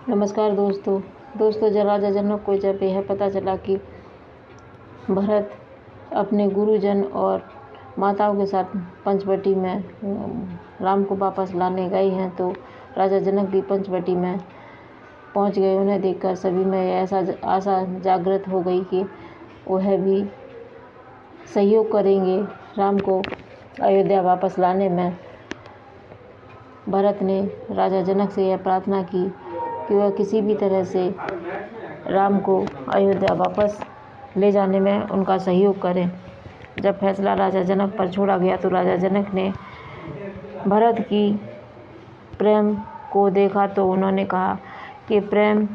नमस्कार दोस्तों जब राजा जनक को जब यह पता चला कि भरत अपने गुरुजन और माताओं के साथ पंचवटी में राम को वापस लाने गए हैं, तो राजा जनक भी पंचवटी में पहुंच गए। उन्हें देखकर सभी में ऐसा आशा जागृत हो गई कि वह भी सहयोग करेंगे राम को अयोध्या वापस लाने में। भरत ने राजा जनक से यह प्रार्थना की कि वह किसी भी तरह से राम को अयोध्या वापस ले जाने में उनका सहयोग करें। जब फैसला राजा जनक पर छोड़ा गया तो राजा जनक ने भरत की प्रेम को देखा तो उन्होंने कहा कि प्रेम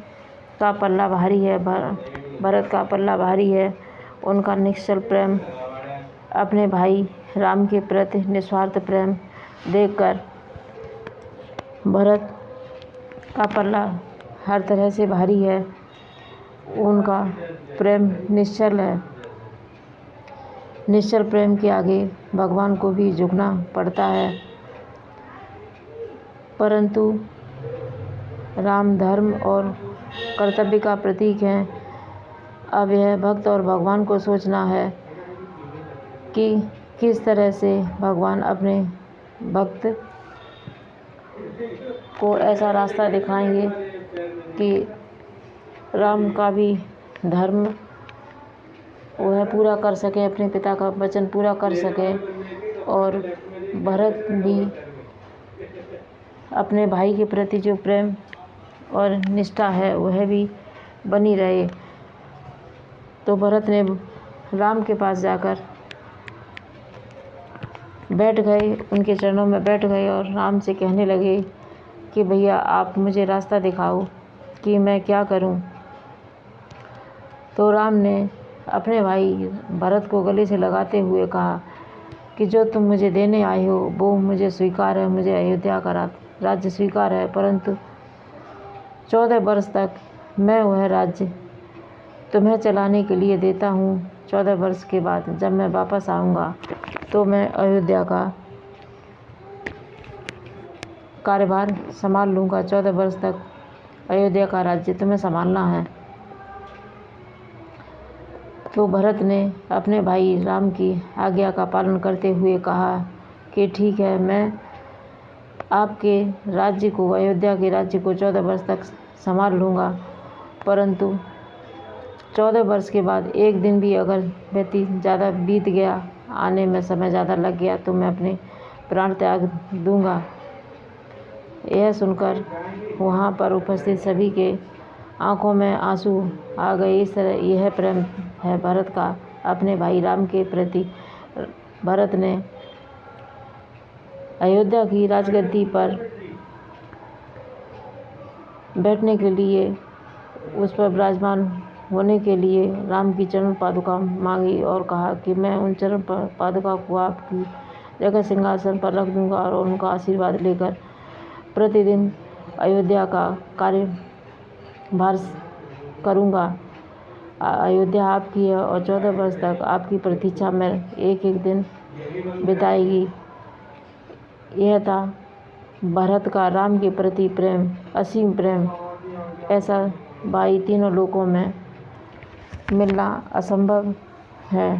का पल्ला भारी है, भरत का पल्ला भारी है। उनका निश्चल प्रेम, अपने भाई राम के प्रति निस्वार्थ प्रेम देखकर भरत का पल्ला हर तरह से भारी है। उनका प्रेम निश्चल है। निश्चल प्रेम के आगे भगवान को भी झुकना पड़ता है। परंतु राम धर्म और कर्तव्य का प्रतीक हैं। अब यह भक्त और भगवान को सोचना है कि किस तरह से भगवान अपने भक्त को ऐसा रास्ता दिखाएंगे कि राम का भी धर्म वह पूरा कर सके, अपने पिता का वचन पूरा कर सके, और भरत भी अपने भाई के प्रति जो प्रेम और निष्ठा है वह भी बनी रहे। तो भरत ने राम के पास जाकर बैठ गए, उनके चरणों में बैठ गए और राम से कहने लगे कि भैया आप मुझे रास्ता दिखाओ कि मैं क्या करूं। तो राम ने अपने भाई भरत को गले से लगाते हुए कहा कि जो तुम मुझे देने आए हो वो मुझे स्वीकार है, मुझे अयोध्या का राज्य स्वीकार है, परंतु 14 वर्ष तक मैं वह राज्य तुम्हें चलाने के लिए देता हूँ। 14 वर्ष के बाद जब मैं वापस आऊँगा तो मैं अयोध्या का कार्यभार संभाल लूँगा। 14 वर्ष तक अयोध्या का राज्य तुम्हें संभालना है। तो भरत ने अपने भाई राम की आज्ञा का पालन करते हुए कहा कि ठीक है, मैं आपके राज्य को, अयोध्या के राज्य को 14 वर्ष तक संभाल लूँगा, परंतु 14 वर्ष के बाद एक दिन भी अगर ज़्यादा बीत गया, आने में समय ज़्यादा लग गया, तो मैं अपने प्राण त्याग दूँगा। यह सुनकर वहाँ पर उपस्थित सभी के आंखों में आंसू आ गए। इस तरह यह प्रेम है भरत का अपने भाई राम के प्रति। भरत ने अयोध्या की राजगद्दी पर बैठने के लिए, उस पर विराजमान होने के लिए राम की चरण पादुका मांगी और कहा कि मैं उन चरण पादुका को आपकी जगह सिंहासन पर रख दूंगा और उनका आशीर्वाद लेकर प्रतिदिन अयोध्या का कार्यभार करूंगा। अयोध्या आपकी है और 14 वर्ष तक आपकी प्रतीक्षा में एक एक दिन बिताएगी। यह था भरत का राम के प्रति प्रेम, असीम प्रेम। ऐसा भाई तीनों लोकों में मिलना असंभव है।